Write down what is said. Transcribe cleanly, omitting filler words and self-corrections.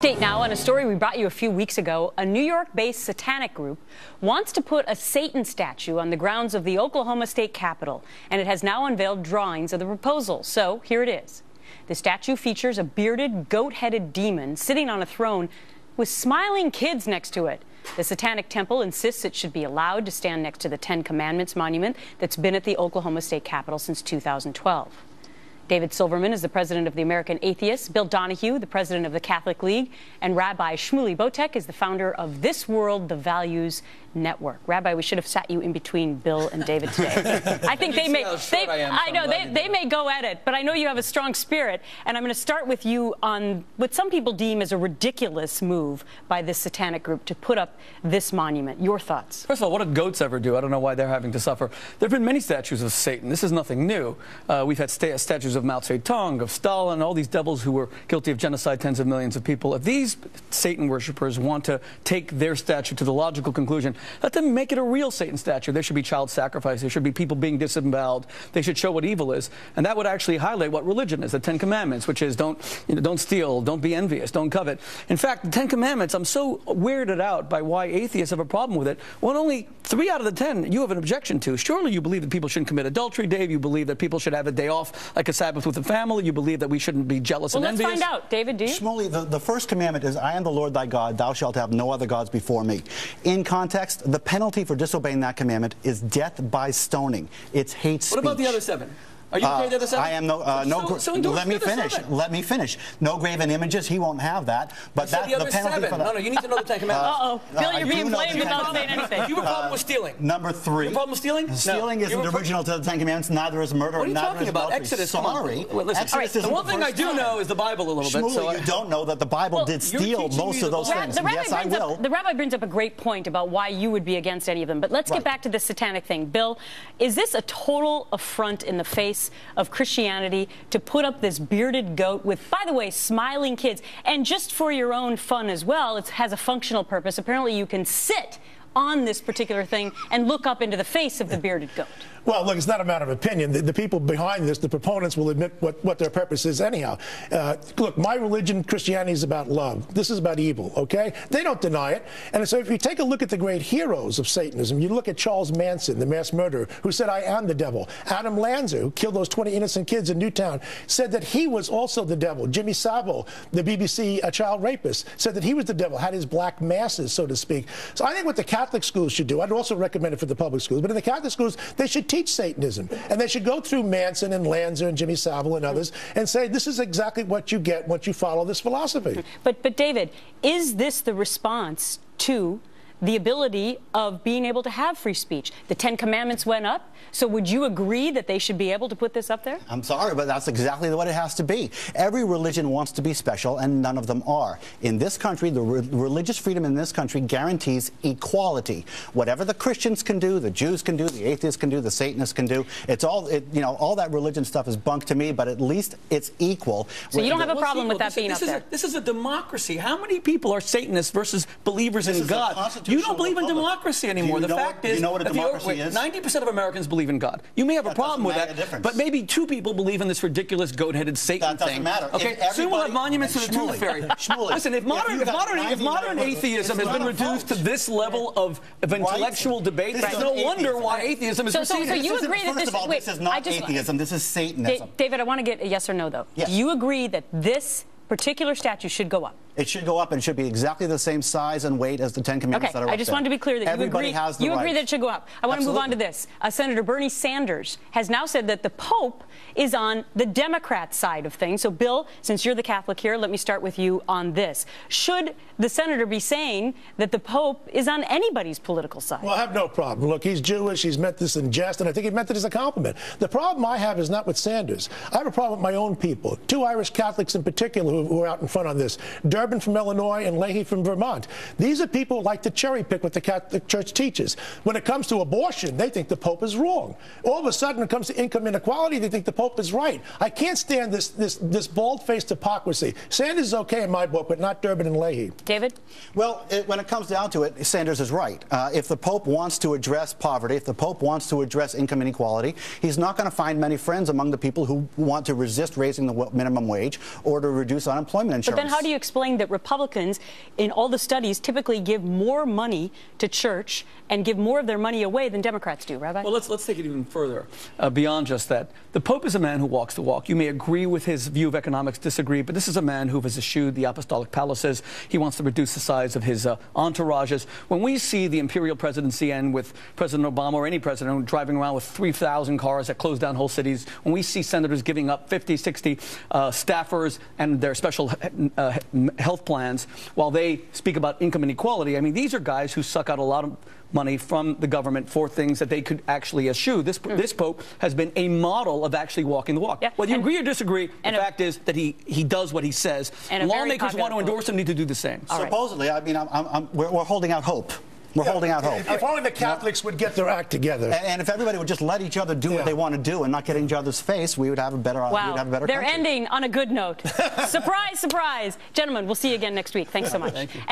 Update now on a story we brought you a few weeks ago. A New York-based satanic group wants to put a Satan statue on the grounds of the Oklahoma State Capitol, and it has now unveiled drawings of the proposal. So here it is. The statue features a bearded, goat-headed demon sitting on a throne with smiling kids next to it. The Satanic Temple insists it should be allowed to stand next to the Ten Commandments monument that's been at the Oklahoma State Capitol since 2012. David Silverman is the president of the American Atheists, Bill Donahue, the president of the Catholic League, and Rabbi Shmuley Botek is the founder of This World, the Values Network. Rabbi, we should have sat you in between Bill and David today. I think they may go at it, but I know you have a strong spirit, and I'm going to start with you on what some people deem as a ridiculous move by this satanic group to put up this monument. Your thoughts? First of all, what do goats ever do? I don't know why they're having to suffer. There have been many statues of Satan. This is nothing new. We've had statues of Mao Zedong, of Stalin, all these devils who were guilty of genocide tens of millions of people. If these Satan worshippers want to take their statue to the logical conclusion, let them make it a real Satan statue. There should be child sacrifice. There should be people being disemboweled. They should show what evil is. And that would actually highlight what religion is, the Ten Commandments, which is don't steal, don't be envious, don't covet. In fact, the Ten Commandments, I'm so weirded out by why atheists have a problem with it. Well, only 3 out of the 10 you have an objection to. Surely you believe that people shouldn't commit adultery, Dave. You believe that people should have a day off like a Sabbath with the family. You believe that we shouldn't be jealous and envious. Well, let's find out. David, do you? Shmuley, the first commandment is, I am the Lord thy God, thou shalt have no other gods before me. In context, the penalty for disobeying that commandment is death by stoning. It's hate speech. What about the other 7? Are you okay with the other 7? I am let me finish. No graven images. He won't have that. But that's the penalty for that. No, you need to know the Ten Commandments. Bill, you're being blamed without saying anything. You have a problem with stealing. Number 3. You have a problem with stealing? Stealing isn't original to the Ten Commandments. Neither is murder. What are you talking about? Exodus. Sorry. Listen, the one thing I do know is the Bible a little bit. Shmuley, you don't know that the Bible did steal most of those things. Yes, I will. The rabbi brings up a great point about why you would be against any of them. But let's get back to the satanic thing. Bill, is this a total affront in the face of Christianity to put up this bearded goat with, by the way, smiling kids? And just for your own fun as well, it has a functional purpose. Apparently you can sit on this particular thing and look up into the face of the bearded goat. Well, look, it's not a matter of opinion. The people behind this, the proponents, will admit what their purpose is anyhow. Look, my religion, Christianity, is about love. This is about evil, okay? They don't deny it. And so if you take a look at the great heroes of Satanism, you look at Charles Manson, the mass murderer, who said, I am the devil. Adam Lanza, who killed those 20 innocent kids in Newtown, said that he was also the devil. Jimmy Savile, the BBC child rapist, said that he was the devil, had his black masses, so to speak. So I think what the Catholic schools should do, I'd also recommend it for the public schools, but in the Catholic schools, they should teach Satanism. And they should go through Manson and Lanza and Jimmy Savile and others and say, this is exactly what you get once you follow this philosophy. But David, is this the response to the ability of being able to have free speech? The Ten Commandments went up, so would you agree that they should be able to put this up there? I'm sorry, but that's exactly what it has to be. Every religion wants to be special, and none of them are. In this country, the religious freedom in this country guarantees equality. Whatever the Christians can do, the Jews can do, the atheists can do, the Satanists can do, it's all, all that religion stuff is bunk to me, but at least it's equal. So you don't have a problem with that being up there? This is a democracy. How many people are Satanists versus believers in God? You don't believe in democracy anymore. The fact is, 90% of Americans believe in God. You may have a problem with that, but maybe 2 people believe in this ridiculous goat-headed Satan thing. That doesn't matter. Okay, soon we'll have monuments to the Tooth Fairy. Listen, if modern atheism has been reduced to this level of intellectual debate, there's no wonder why atheism is receding. So you agree that this is not atheism, this is Satanism. David, I want to get a yes or no, though. Yes. Do you agree that this particular statue should go up? It should go up, and it should be exactly the same size and weight as the Ten Commandments that are up there. I just wanted to be clear that you agree that it should go up. I want to move on to this. Senator Bernie Sanders has now said that the Pope is on the Democrat side of things. So, Bill, since you're the Catholic here, let me start with you on this. Should the senator be saying that the Pope is on anybody's political side? Well, I have no problem. Look, he's Jewish. He's meant this in jest, and I think he meant it as a compliment. The problem I have is not with Sanders. I have a problem with my own people. 2 Irish Catholics in particular who are out in front on this. Durbin from Illinois and Leahy from Vermont. These are people who like to cherry pick what the Catholic Church teaches. When it comes to abortion, they think the Pope is wrong. All of a sudden, when it comes to income inequality, they think the Pope is right. I can't stand this bald-faced hypocrisy. Sanders is okay in my book, but not Durbin and Leahy. David? Well, when it comes down to it, Sanders is right. If the Pope wants to address poverty, if the Pope wants to address income inequality, he's not going to find many friends among the people who want to resist raising the minimum wage or to reduce unemployment insurance. But then how do you explain showing that Republicans, in all the studies, typically give more money to church and give more of their money away than Democrats do, Rabbi? Well, let's take it even further, beyond just that. The Pope is a man who walks the walk. You may agree with his view of economics, disagree, but this is a man who has eschewed the apostolic palaces. He wants to reduce the size of his entourages. When we see the imperial presidency end with President Obama or any president driving around with 3,000 cars that close down whole cities, when we see senators giving up 50, 60 staffers and their special health plans while they speak about income inequality, I mean, these are guys who suck out a lot of money from the government for things that they could actually eschew. This Pope has been a model of actually walking the walk. Yeah. Whether you agree or disagree, the fact is that he does what he says. Lawmakers want to endorse him, need to do the same. Supposedly, I mean, we're holding out hope. We're holding out hope. If only the Catholics would get their act together. And if everybody would just let each other do what they want to do and not get in each other's face, we would have a better Wow. we'd have a better They're country. ending on a good note. Surprise, surprise. Gentlemen, we'll see you again next week. Thanks so much. Thank you.